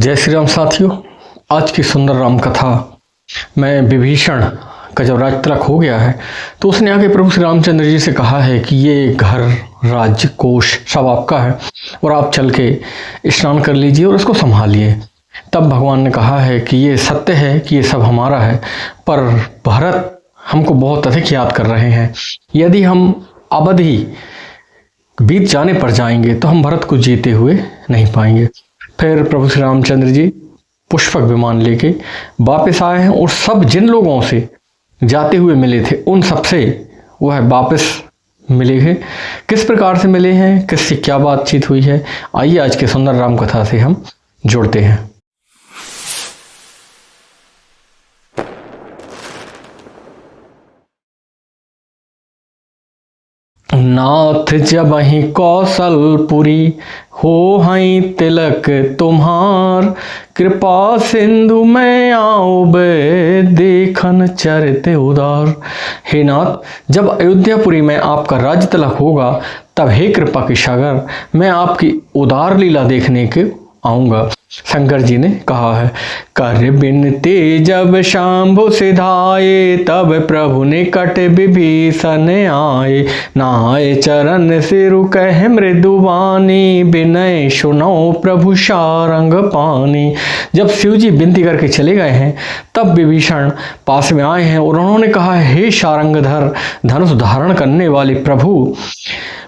जय श्री राम साथियों। आज की सुंदर राम कथा में विभीषण का जब राज तिलक हो गया है तो उसने आके प्रभु श्री रामचंद्र जी से कहा है कि ये घर, राज्य, कोष सब आपका है और आप चल के स्नान कर लीजिए और इसको संभालिए। तब भगवान ने कहा है कि ये सत्य है कि ये सब हमारा है, पर भरत हमको बहुत अधिक याद कर रहे हैं। यदि हम अवधि बीत जाने पर जाएंगे तो हम भरत को जीते हुए नहीं पाएंगे। फिर प्रभु श्री रामचंद्र जी पुष्पक विमान लेके वापस आए हैं और सब जिन लोगों से जाते हुए मिले थे उन सबसे वह वापस मिले हैं। किस प्रकार से मिले हैं, किससे क्या बातचीत हुई है, आइए आज के सुंदर राम कथा से हम जुड़ते हैं। नाथ जबहि कौशलपुरी हो हई तिलक तुम्हार, कृपा सिंधु में आओ बे देखन चरित उदार। हे नाथ, जब अयोध्यापुरी में आपका राज्य तिलक होगा तब हे कृपा के सागर मैं आपकी उदार लीला देखने के आऊँगा। शंकर जी ने कहा है, कर बिनती जब शांभु सिधाए, तब प्रभु निकट विभीषण आए। नाय चरण सिरु कह मृदुवानी, विनय सुनो प्रभु सारंग पानी। जब शिव जी विनती करके चले गए हैं तब विभीषण पास में आए हैं और उन्होंने कहा, हे सारंगधर धनुष धारण करने वाले प्रभु,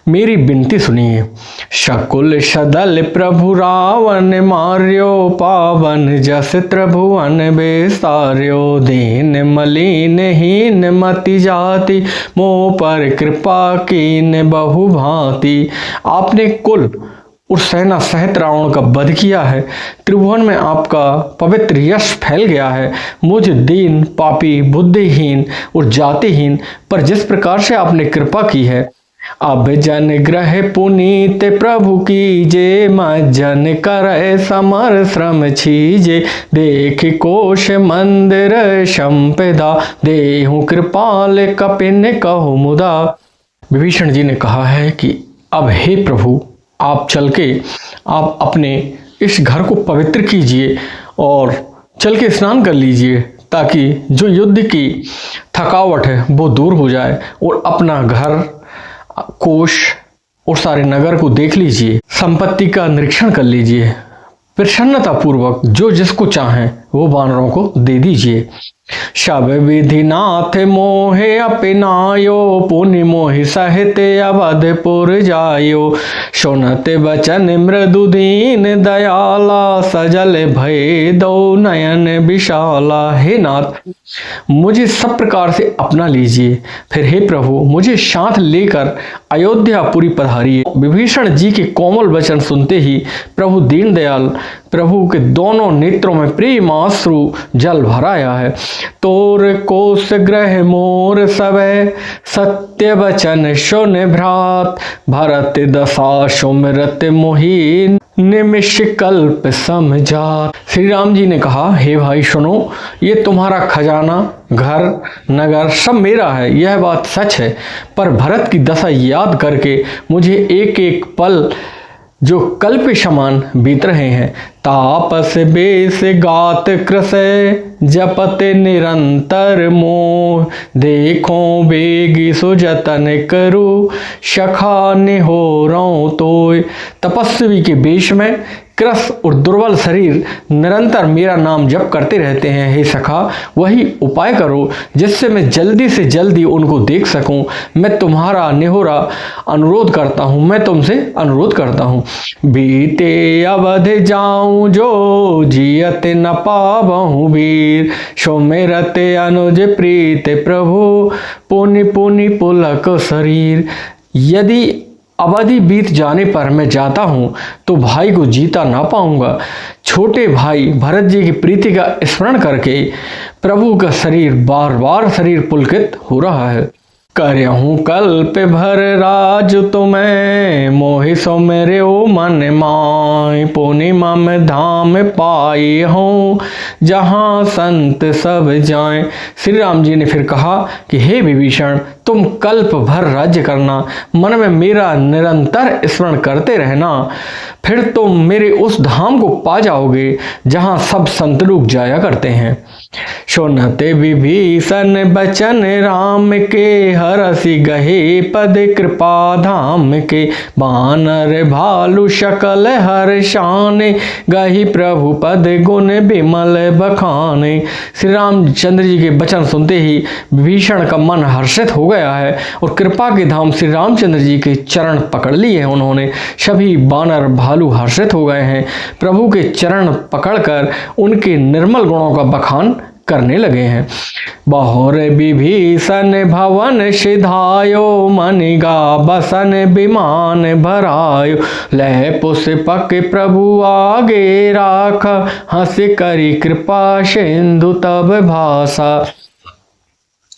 मेरी विनती सुनिए। शकुल सदल प्रभु रावण मार्यो, पावन जस त्रिभुवन बेसार्यो। दीन मलिन हीन मति जाति, मोह पर कृपा कीन बहु भांति। आपने कुल और सेना सहित रावण का वध किया है, त्रिभुवन में आपका पवित्र यश फैल गया है। मुझ दीन पापी बुद्धिहीन और जातिहीन पर जिस प्रकार से आपने कृपा की है, अब जन ग्रह पुनीत प्रभु कीजे, मज्जन करे समर श्रम छीजे। देख कोश मंदिर संपदा, देहु कृपाल कपिन कहु मुदा। विभीषण जी ने कहा है कि अब हे प्रभु, आप चल के आप अपने इस घर को पवित्र कीजिए और चल के स्नान कर लीजिए, ताकि जो युद्ध की थकावट है वो दूर हो जाए और अपना घर, कोष और सारे नगर को देख लीजिए, संपत्ति का निरीक्षण कर लीजिए। प्रसन्नता पूर्वक जो जिसको चाहें वो वानरों को दे दीजिए। शब विधि नाथ मोहे अपनायो, पुनि मोहि सहित अवधपुर जायो। सुनते वचन मृदु दीन दयाला, सजल भय दो नयन विशाला। हे नाथ, मुझे सब प्रकार से अपना लीजिए। फिर हे प्रभु, मुझे साथ लेकर अयोध्यापुरी पधारिए। विभीषण जी के कोमल वचन सुनते ही प्रभु दीनदयाल प्रभु के दोनों नेत्रों में प्रेम आंसू जल भराया है। तोर कोस ग्रह मोर सवै, सत्य वचन सुन भ्रात। भरत दशा सुमिरत मोहि, निमिष कल्प समझात। श्री राम जी ने कहा, हे भाई सुनो, ये तुम्हारा खजाना, घर, नगर सब मेरा है, यह बात सच है, पर भरत की दशा याद करके मुझे एक एक पल जो कल्प समान बीत रहे हैं। तापस बेस गात कृषय, जपत निरंतर मोह। देखो बेगी सुजतन करू, सखा निहोरों तोय। तपस्वी के वेश में कृष और दुर्बल शरीर निरंतर मेरा नाम जप करते रहते हैं। हे सखा, वही उपाय करो जिससे मैं जल्दी से जल्दी उनको देख सकूं। मैं तुम्हारा निहोरा अनुरोध करता हूं, मैं तुमसे अनुरोध करता हूं। बीते अवध जाऊं जो, जियत न पावहूं वीर। सुमिरत अनुज प्रीत प्रभु, पुनि पुनि पुलक शरीर। यदि अवधि बीत जाने पर मैं जाता हूँ तो भाई को जीता ना पाऊंगा। छोटे भाई भरत जी की प्रीति का स्मरण करके प्रभु का शरीर बार बार शरीर पुलकित हो रहा है। करहूँ कल्प भर राज तुम्हें, मोहि सो मेरे ओ मन माय। पूर्णिमा में धाम पाई हूँ, जहाँ संत सब जाएं। श्री राम जी ने फिर कहा कि हे विभीषण, तुम कल्प भर राज्य करना, मन में मेरा निरंतर स्मरण करते रहना, फिर तुम मेरे उस धाम को पा जाओगे जहां सब संत लोग जाया करते हैं। सुनते विभीषण बचन राम के, हरसि गहे पद कृपा धाम के। बानर भालु शकल हर्षाने, गहि प्रभु पद गुण विमल बखाने। श्री रामचंद्र जी के वचन सुनते ही विभीषण का मन हर्षित हो गया है और कृपा के धाम श्री रामचंद्र जी के चरण पकड़ लिए हैं उन्होंने। सभी बानर भालू हर्षित हो गए हैं, प्रभु के चरण पकड़कर उनके निर्मल गुणों का बखान करने लगे हैं। बहुर विभीषण भवन सिधायो, मनिगा बसन विमान भरायो। लय पुष्पक प्रभु आगे राख, हंस करी कृपा सिंधु तब भाषा।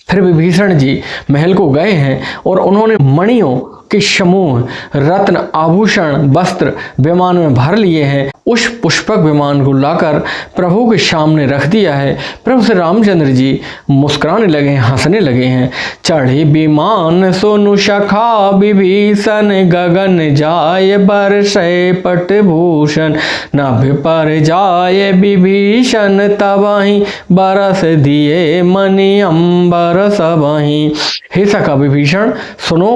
फिर विभीषण जी महल को गए हैं और उन्होंने मणियों के समूह, रत्न, आभूषण, वस्त्र विमान में भर लिए हैं। उस पुष्पक विमान को लाकर प्रभु के सामने रख दिया है। प्रभु श्री रामचंद्र जी मुस्कुराने लगे हैं, हंसने लगे हैं। चढ़े विमान सोनु सखा विभीषण, गगन जाय बरसै पटभूषण। नभ पर जाय विभीषण तबहि, बरस दिए मणि अंबर सबहि। हे सखा विभीषण सुनो,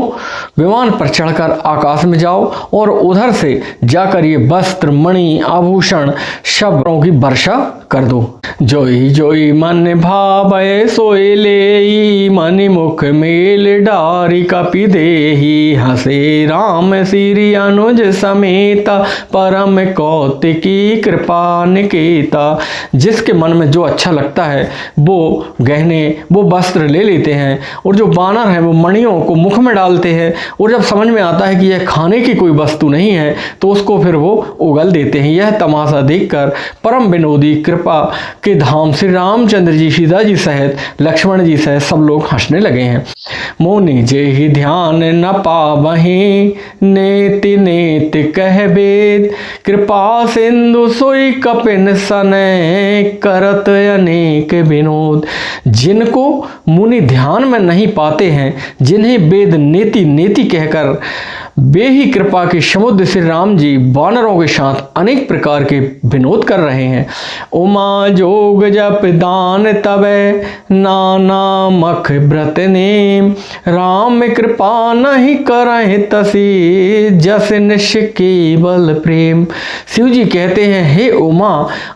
विमान पर चढ़कर आकाश में जाओ और उधर से जाकर ये वस्त्र, मणि, आभूषण शब्दों की वर्षा कर दो। जोई जोई मन भावै सोई लेई, मनि मुख मेल डारी कपि देही। हसे राम श्री अनुज समेता, परम कौतिकी कृपा निकेता। जिसके मन में जो अच्छा लगता है वो गहने, वो वस्त्र ले लेते हैं और जो बानर हैं वो मणियों को मुख में डालते हैं और जब समझ में आता है कि यह खाने की कोई वस्तु नहीं है तो उसको फिर वो उगल देते हैं। यह तमाशा देखकर परम विनोदी कृपा के धाम श्री रामचंद्र जी, सीता जी सहित, लक्ष्मण जी सहित सब लोग हंसने लगे हैं। मोनि जे ही ध्यान न पावहि, नेति नेति कह वेद। कृपा सिंधु सोई कपिन सनय, करत अनेक विनोद। जिनको मुनि ध्यान में नहीं पाते हैं, जिन्हें वेद नेति नेति कहकर वे ही कृपा के समुद्र श्री राम जी वानरों के साथ अनेक प्रकार के विनोद कर रहे हैं। उमा जोग जप दान तबे, नाना मख व्रत नेम। राम कृपा नहीं करहि तसी, जस निश केवल प्रेम। शिव जी कहते हैं, हे उमा,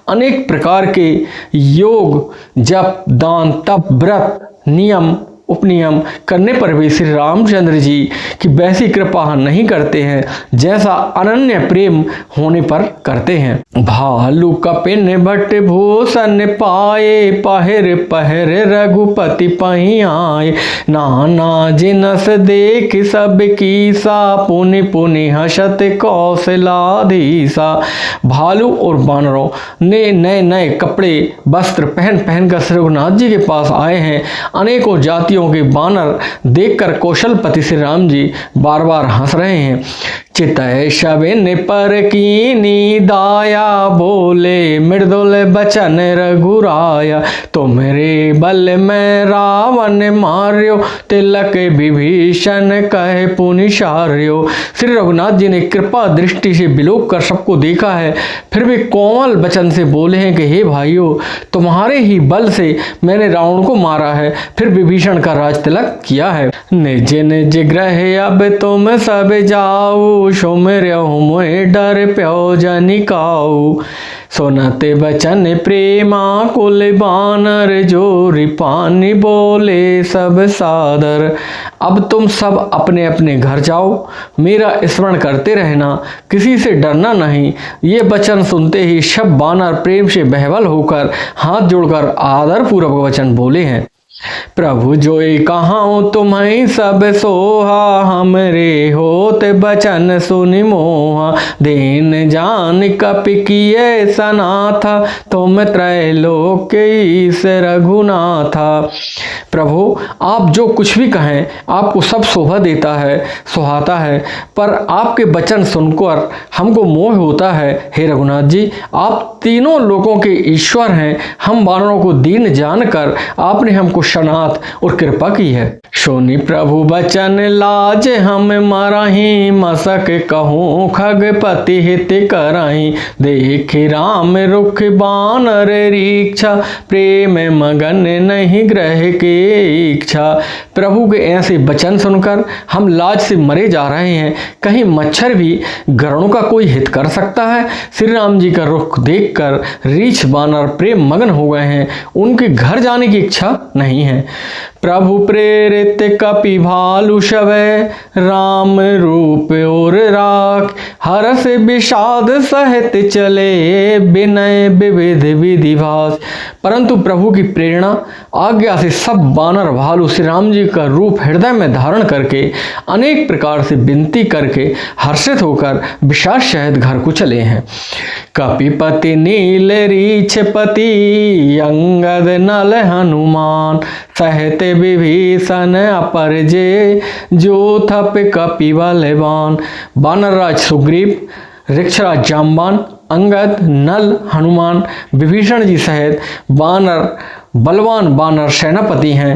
अनेक प्रकार के योग, जप, दान, तप, व्रत, नियम, उपनियम करने पर भी श्री रामचंद्र जी की वैसी कृपा नहीं करते हैं जैसा अनन्य प्रेम होने पर करते हैं। भालू कपिन भट्ट भूषण पाए, पहर पहर रघुपति पही आए। नाना जिनस देख सब कीसा, पुनि पुनि हसत कौशलाधीसा। भालू और बानरों ने नए नए कपड़े, वस्त्र पहन पहन कर श्री रघुनाथ जी के पास आए हैं। अनेकों जातियों के बानर देखकर कौशलपति श्री राम जी बार बार हंस रहे हैं। चितय शबिन पर कीनी दाया, बोले मृदुल बचन रघुराया। तुमरे बल में रावण मार्यो, तिलक विभीषण कहे पुनि सार्यो। श्री रघुनाथ जी ने कृपा दृष्टि से बिलोक कर सबको देखा है, फिर भी कोमल वचन से बोले हैं कि हे भाइयों, तुम्हारे ही बल से मैंने रावण को मारा है, फिर विभीषण का राज तिलक किया है। निज निज ग्रह अब तुम सब जाओ, सुमिरहु मोहि डर प्यो जनिकाऊ। सुनते बचन प्रेमा कुल बानर, जोरि पानी बोले सब सादर। अब तुम सब अपने अपने घर जाओ, मेरा स्मरण करते रहना, किसी से डरना नहीं। ये वचन सुनते ही सब बानर प्रेम से बहवल होकर हाथ जोड़कर आदर पूर्वक वचन बोले हैं। प्रभु जोई कहाऊँ तुम्हें सब सोहा, हमरे होत बचन सुनि मोहा। दीन जान कपि किए सनाथा, तुम त्रैलोक ईश रघुनाथा। प्रभु आप जो कुछ भी कहें आपको सब शोभा देता है, सुहाता है, पर आपके वचन सुनकर हमको मोह होता है। हे रघुनाथ जी, आप तीनों लोगों के ईश्वर हैं। हम वानरों को दीन जानकर आपने हमको रक्षानाथ और कृपा की है। सोनी प्रभु बचन लाज हम मरही, मसक कहूँ खगपति हित करही। देखि राम रुख बानर रीक्षा, प्रेम मगन नहीं ग्रह के इच्छा। प्रभु के ऐसे वचन सुनकर हम लाज से मरे जा रहे हैं। कहीं मच्छर भी गरुड़ का कोई हित कर सकता है? श्री राम जी का रुख देखकर रीछ बानर प्रेम मगन हो गए हैं, उनके घर जाने की इच्छा नहीं है। प्रभु प्रेरित कपि भालु शवै, राम रूप और राख। हरस विषाद सहित चले, विनय विविध विधिभास। परंतु प्रभु की प्रेरणा आज्ञा से सब बानर भालू श्री राम जी का रूप हृदय में धारण करके अनेक प्रकार से विनती करके हर्षित होकर विषाद सहित घर को चले हैं। कपिपति नील रीछपति, अंगद नल हनुमान। सहित विभीषण अपरजे, जो थप कपि बलवान। वानरराज सुग्रीव, ऋक्षराज जाम्बान, अंगद, नल, हनुमान, विभीषण जी सहित वानर बलवान वानर सेनापति हैं।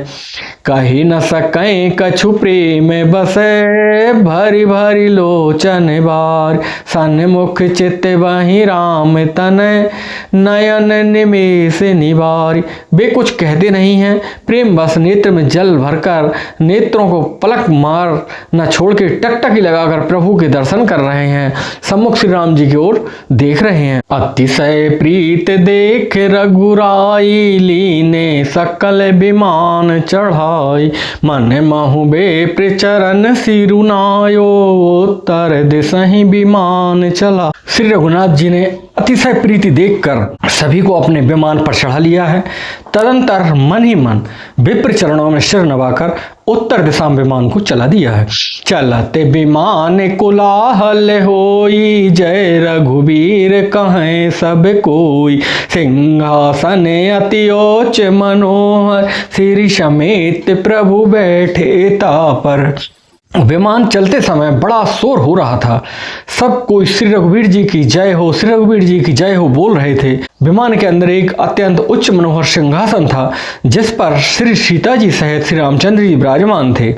कही न सकें कछु प्रेम बसे, भरी भरी लोचन बार। सन्मुख चित्त वही राम तनय, नयन निमेष निवार। वे कुछ कहते नहीं हैं, प्रेम बस नेत्र में जल भरकर नेत्रों को पलक मार न छोड़ के टकटकी लगाकर प्रभु के दर्शन कर रहे हैं, सम्मुख श्री राम जी की ओर देख रहे हैं। अतिशय प्रीत देख रघुराई, लीने सकल विमान चढ़ाई। मन महु बेप्र चरण सिरुनायो, उत्तर दिशहि विमान चला। श्री रघुनाथ जी ने अतिशय प्रीति देखकर सभी को अपने विमान पर चढ़ा लिया है। तदंतर मन ही मन विप्र चरणों में सिर नवाकर उत्तर दिशा में विमान को चला दिया है। चलते विमान कोलाहल होई, जय रघुवीर कहें सब कोई। सिंहासन अति उच्च मनोहर, श्री समेत प्रभु बैठे तापर। विमान चलते समय बड़ा शोर हो रहा था। सब कोई श्री रघुवीर जी की जय हो, श्री रघुवीर जी की जय हो बोल रहे थे। विमान के अंदर एक अत्यंत उच्च मनोहर सिंहासन था, जिस पर श्री सीता जी सहित श्री रामचंद्र जी विराजमान थे।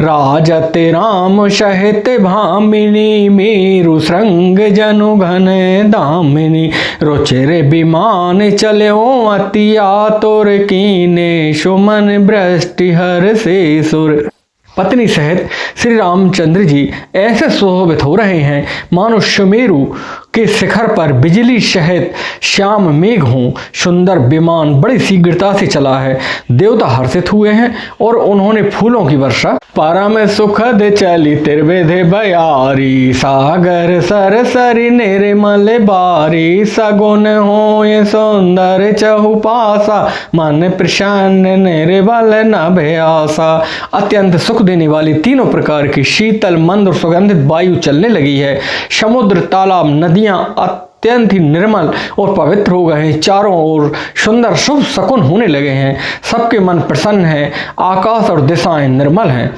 राजते राम सहित भामिनी, मेरु श्रृंग जनु घन दामिनी। रुचिर विमान चलो अति आतुर, कीने सुमन वृष्टि हर से सुर। पत्नी सहित श्री रामचंद्र जी ऐसे शोभित हो रहे हैं मानो सुमेरु के शिखर पर बिजली सहित श्याम मेघ हों। सुंदर विमान बड़ी शीघ्रता से चला है। देवता हर्षित हुए हैं और उन्होंने फूलों की वर्षा। परम सुखद चली त्रिविधि बयारी, सागर सरसरी निर्मल बारी। सगुन होय सुंदर चहुपासा, मन प्रसन्न निर्बल नभयासा। अत्यंत सुख देने वाली तीनों प्रकार की शीतल मंद और सुगंधित वायु चलने लगी है। समुद्र, तालाब, नदियां अत्यंत ही निर्मल और पवित्र हो गए हैं। चारों ओर सुंदर शुभ शकुन होने लगे हैं। सबके मन प्रसन्न है। आकाश और दिशाएं निर्मल हैं।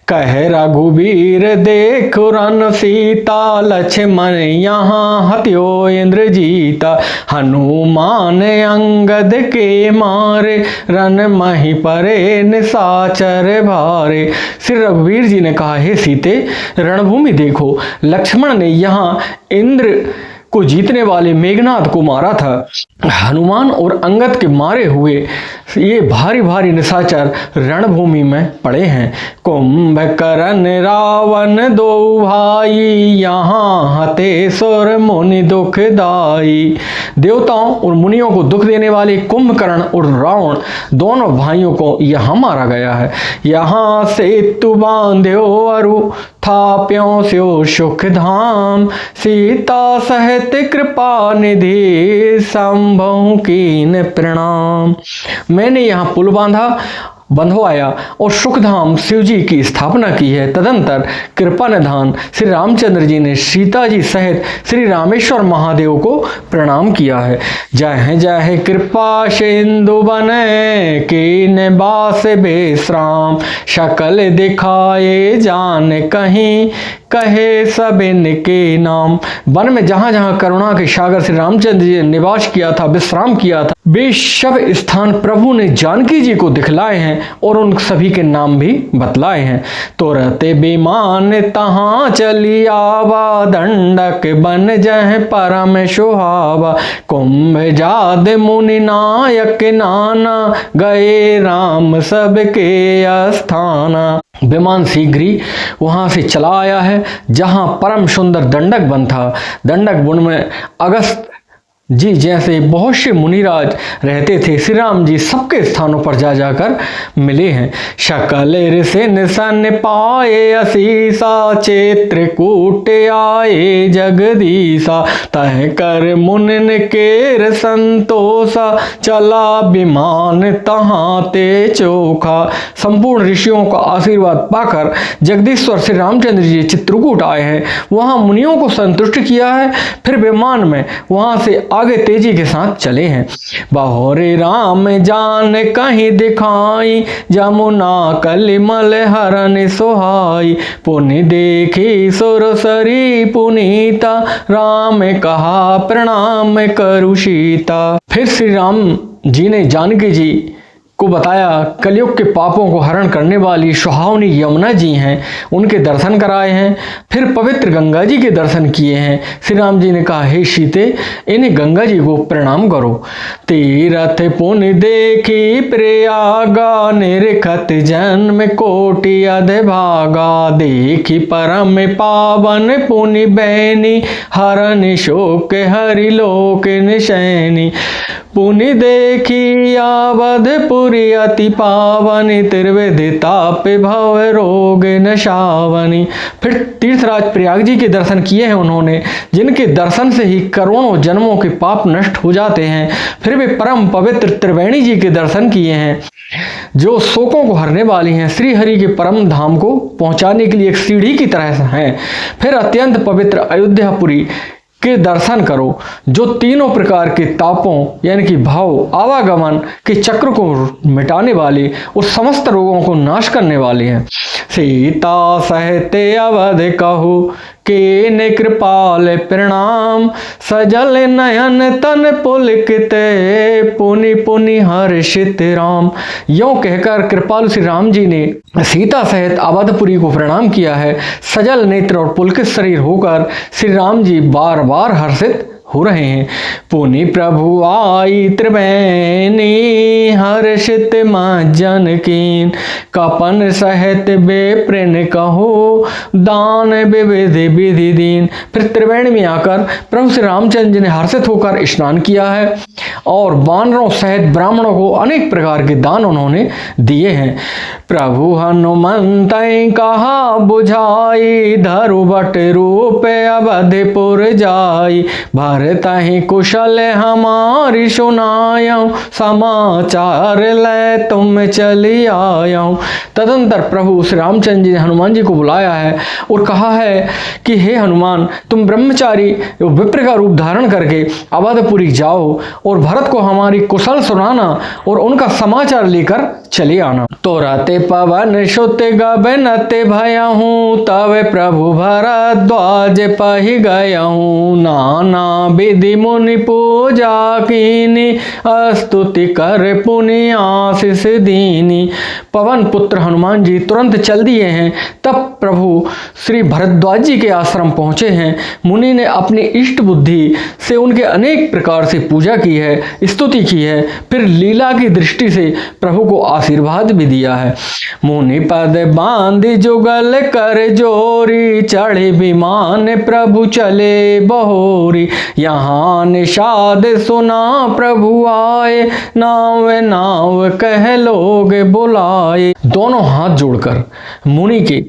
कह रघुवीर देखो रन सीता, लक्ष्मण यहाँ हत्यो इंद्र जीता। हनुमान अंगद के मारे, रन मही परे निशाचर भारे। श्री रघुवीर जी ने कहा, हे सीते रणभूमि देखो, लक्ष्मण ने यहाँ इंद्र को जीतने वाले मेघनाथ को मारा था। हनुमान और अंगद के मारे हुए ये भारी भारी निशाचर रणभूमि में पड़े हैं। कुंभकर्ण रावण दो भाई, यहाँ हते सुर मुनि दुखदाई। देवताओं और मुनियों को दुख देने वाले कुंभकर्ण और रावण दोनों भाइयों को यहाँ मारा गया है। यहाँ सेतु बांध्यो अरु, थाप्यों स्यो सुख धाम। सीता सहित कृपा निधि, संभव कीन प्रणाम। मैंने यहाँ पुल बांधा बंधवाया और सुखधाम शिव जी की स्थापना की है। तदंतर कृपा निधान श्री रामचंद्र जी ने सीता जी सहित श्री रामेश्वर महादेव को प्रणाम किया है। जय जय कृपा सिंधु बने कीन बास बेश्राम, शकल दिखाए जान कहीं कहे सब इनके नाम। वन में जहां जहां करुणा के सागर श्री रामचंद्र जी ने निवास किया था, विश्राम किया था, वे सब स्थान प्रभु ने जानकी जी को दिखलाए हैं और उन सभी के नाम भी बतलाए हैं। तो रहते बेमान तहां चली आवा, दंडक बन जह परम सुहावा, कुंभ जाद मुनि नायक नाना, गए राम सबके अस्थाना। विमान शीघ्र ही वहां से चला आया है जहां परम सुंदर दंडक वन था। दंडक वन में अगस्त जी जैसे बहुत से मुनिराज रहते थे। श्री राम जी सबके स्थानों पर जा जाकर मिले हैं। शकल ऋषि निसन पाए असीसा, चित्रकूट आए जगदीसा, तह कर मुनिन केर संतोषा, चला विमान तहां ते चोखा। संपूर्ण ऋषियों का आशीर्वाद पाकर जगदीश्वर श्री रामचंद्र जी चित्रकूट आए हैं, वहां मुनियों को संतुष्ट किया है। फिर विमान में वहां से आगे तेजी के साथ चले हैं। बाहोरे राम जान कहीं दिखाई, जमुना कलिमल हरन सोहाई, पुनि देखी सुरसरी पुनीता, राम कहा प्रणाम करु सीता। फिर श्री राम जी ने जानकी जी को बताया कलयुग के पापों को हरण करने वाली सुहावनी यमुना जी हैं, उनके दर्शन कराए हैं। फिर पवित्र गंगा जी के दर्शन किए हैं। श्री राम जी ने कहा, हे सीते, इन्हें गंगा जी को प्रणाम करो। तीरथ पुनि देखी प्रयागा, निरखत जन्म कोटि अधभागा, देखी परम पावन पुनि बैनी, हरन शोक हरि लोक निशैनी, पुनि देखी अवधपुरी अति पावनी, त्रिविधि ताप भव रोग नशावनी। फिर तीर्थराज प्रयाग जी के दर्शन किए हैं उन्होंने, जिनके दर्शन से ही करोड़ों जन्मों के पाप नष्ट हो जाते हैं। फिर वे परम पवित्र त्रिवेणी जी के दर्शन किए हैं, जो शोकों को हरने वाली हैं, श्री हरि के परम धाम को पहुंचाने के लिए एक सीढ़ी की तरह हैं। फिर अत्यंत पवित्र अयोध्यापुरी के दर्शन करो, जो तीनों प्रकार के तापों यानी कि भाव आवागमन के चक्र को मिटाने वाले और समस्त रोगों को नाश करने वाले हैं। सीता सहते अवध कहु, के ने कृपाल प्रणाम, सजल नयन तन पुलकिते, पुनि पुनि हर्षित राम। यों कहकर कृपालु श्री राम जी ने सीता सहित अवधपुरी को प्रणाम किया है। सजल नेत्र और पुलकित शरीर होकर श्री राम जी बार बार हर्षित हो रहे हैं। पुनि प्रभु आई त्रिवेणी, हर्षित मां जनकीन, कपन सहित बेप्रिन कहो, दान विविधि विधि दीन। फिर त्रिवेणी में आकर प्रभु श्री रामचंद्र जी ने हर्षित होकर स्नान किया है और वानरों सहित ब्राह्मणों को अनेक प्रकार के दान उन्होंने दिए हैं। प्रभु हनुमंत कहा बुझाई, धरु बट रूप अवधपुर जाई, भरतहि कुशल हमारी सुनायऊं, समाचार ले तुम चली आयऊं। तदंतर प्रभु श्री रामचंद्र जी ने हनुमान जी को बुलाया है और कहा है कि हे हनुमान, तुम ब्रह्मचारी विप्र का रूप धारण करके अवधपुरी जाओ और भरत को हमारी कुशल सुनाना और उनका समाचार लेकर चले आना। तो राते पवन सुत गबनत भयहूँ, तब प्रभु भरद्वाज पहि गयहूँ, नाना विधि मुनि पूजा कीनी, स्तुति कर पुनि आशीष दीनी। पवन पुत्र हनुमान जी तुरंत चल दिए हैं। तब प्रभु श्री भरद्वाज जी के आश्रम पहुंचे हैं। मुनि ने अपनी इष्ट बुद्धि से उनके अनेक प्रकार से पूजा की है, स्तुति की है, फिर लीला की दृष्टि से प्रभु को आशीर्वाद भी दिया है। मुनि पद बांधि जुगल कर जोरी, चढ़े विमान प्रभु चले बहोरी, यहाँ निषाद सुना प्रभु आए, नाव नाव कह लोग बुलाए। दोनों हाथ जोड़कर मुनि के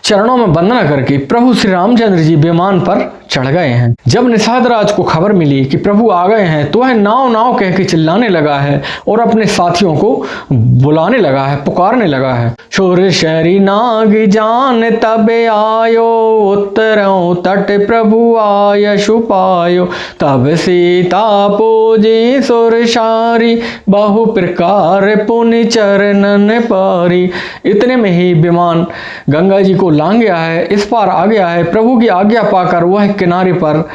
चरणों में वंदना करके प्रभु श्री रामचंद्र जी विमान पर चढ़ गए हैं। जब निषाद राज को खबर मिली कि प्रभु आ गए हैं तो वह नाव नाव कह के चिल्लाने लगा है और अपने साथियों को बुलाने लगा है, पुकारने लगा है। शोर शरी नाग जान तब आयो, उत्तरों तट प्रभु आय छुपायो, तब सीता पूजी सुर सारी, बहु प्रकार पुनि चरणन पारी। इतने में ही विमान गंगा जी को लांग गया है, इस पार आ गया है। प्रभु की आज्ञा पाकर वह किनारे पर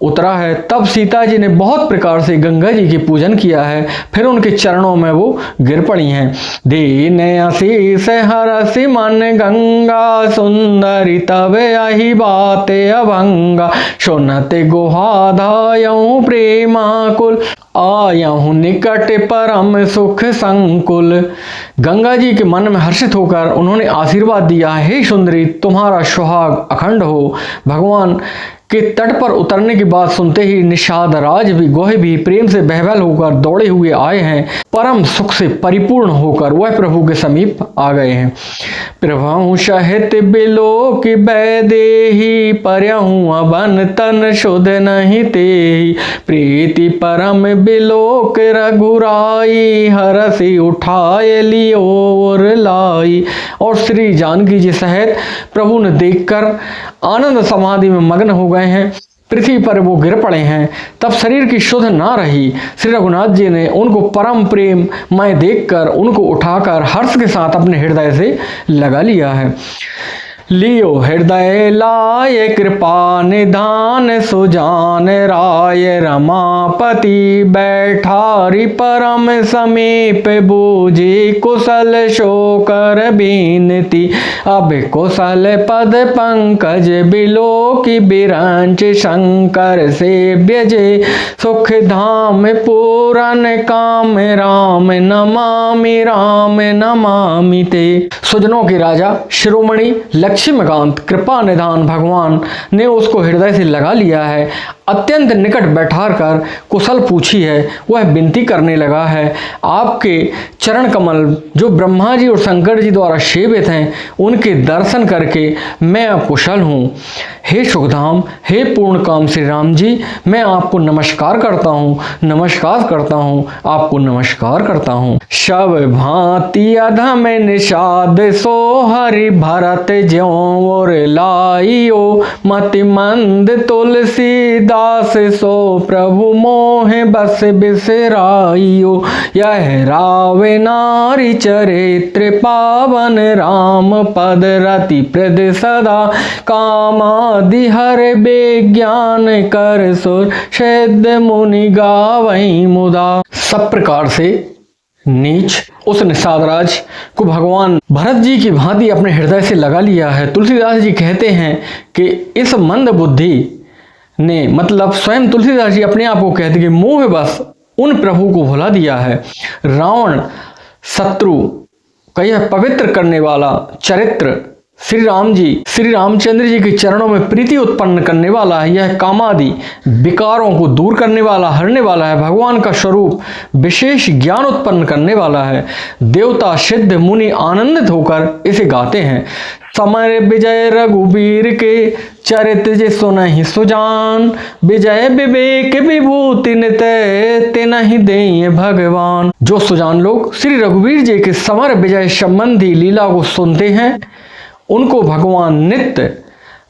उतरा है। तब सीता जी ने बहुत प्रकार से गंगा जी की पूजन किया है, फिर उनके चरणों में वो गिर पड़ी हैं। दीन आशीष हरसि मन गंगा, सुंदरी तब यही बात अभंगा, सुनते गुहा धायऊं प्रेमाकुल, आयहूं निकट परम सुख संकुल। गंगा जी के मन में हर्षित होकर उन्होंने आशीर्वाद दिया, हे सुंदरी तुम्हारा सुहाग अखंड हो। भगवान के तट पर उतरने की बात सुनते ही निषाद राज भी गोहे भी प्रेम से बहबल होकर दौड़े हुए आए हैं। परम सुख से परिपूर्ण होकर वह प्रभु के समीप आ गए हैं। प्रभु सहित बिलोक बैदेही, परहूँ अबन तन शुद्ध नहीं तेहि, प्रीति परम बिलोक रघुराई, हरसि उठाए लियो और लाई। और श्री जानकी जी सहित प्रभु ने देखकर आनंद समाधि में मग्न हो गए हैं। पृथ्वी पर वो गिर पड़े हैं। तब शरीर की शुद्ध ना रही। श्री रघुनाथ जी ने उनको परम प्रेम मैं देखकर उनको उठाकर हर्ष के साथ अपने हृदय से लगा लिया है। लियो हृदय लाय कृपा निधान, सुजान राय रमापति, बैठारी परम समीप बूझी, कुशल शोकर बीनती, अब कुशल पद पंकज बिलोकी, बिरंच शंकर सेव्य जे, सुख धाम पूरन काम, राम नमामि ते। सुजनों के राजा शिरोमणि लक्ष्मीकांत कृपा निधान भगवान ने उसको हृदय से लगा लिया है। अत्यंत निकट बैठाकर कुशल पूछी है। वह विनती करने लगा है, आपके चरण कमल जो ब्रह्मा जी और शंकर जी द्वारा सेवित हैं, उनके दर्शन करके मैं अब कुशल हूँ। हे सुखधाम, हे पूर्ण काम श्री राम जी, मैं आपको नमस्कार करता हूँ, नमस्कार करता हूँ, आपको नमस्कार करता हूँ। शव भांति अधम निषाद सो हरि भरत ज्यों और लाइयो, मति मंद तुलसी दास सो प्रभु मोह बस बिसराइयो। यह रावे नारी चरित्र पावन, राम पद रति प्रद सदा, कामादि हर विज्ञान कर सुर, सिद्ध मुनि गावई मुदा। सब प्रकार से नीच उस निषाद राज को भगवान भरत जी की भांति अपने हृदय से लगा लिया है। तुलसीदास जी कहते हैं कि इस मंद बुद्धि ने, मतलब स्वयं तुलसीदास जी अपने आप को कहते कि मोह बस उन प्रभु को भुला दिया है। रावण शत्रु का यह पवित्र करने वाला चरित्र श्री राम जी, श्री रामचंद्र जी के चरणों में प्रीति उत्पन्न करने वाला है। यह कामादि विकारों को दूर करने वाला, हरने वाला है। भगवान का स्वरूप विशेष ज्ञान उत्पन्न करने वाला है। देवता सिद्ध मुनि आनंदित होकर इसे गाते हैं। समर विजय रघुबीर के, चरित्र जे सुनहि सुजान, विजय विवेक विभूति नित, तिनहि देय भगवान। जो सुजान लोग श्री रघुवीर जी के समर विजय संबंधी लीला को सुनते हैं, उनको भगवान नित्य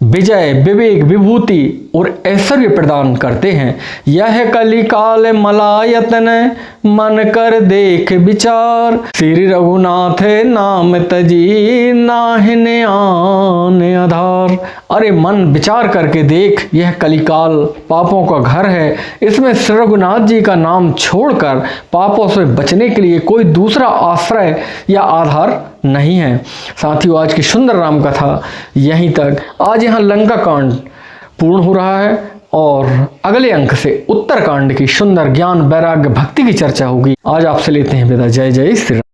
विजय विवेक विभूति और ऐश्वर्य प्रदान करते हैं। यह कलिकाल मलायतन, मन कर देख विचार, श्री रघुनाथ नाम तजी, नाहिने आन आधार। अरे मन विचार करके देख, यह कलिकाल पापों का घर है। इसमें श्री रघुनाथ जी का नाम छोड़कर पापों से बचने के लिए कोई दूसरा आश्रय या आधार नहीं है। साथियों, आज की सुंदर राम कथा यहीं तक। आज यहाँ लंका कांड पूर्ण हो रहा है और अगले अंक से उत्तर कांड की सुंदर ज्ञान वैराग्य भक्ति की चर्चा होगी। आज आपसे लेते हैं विदा। जय जय श्री राम।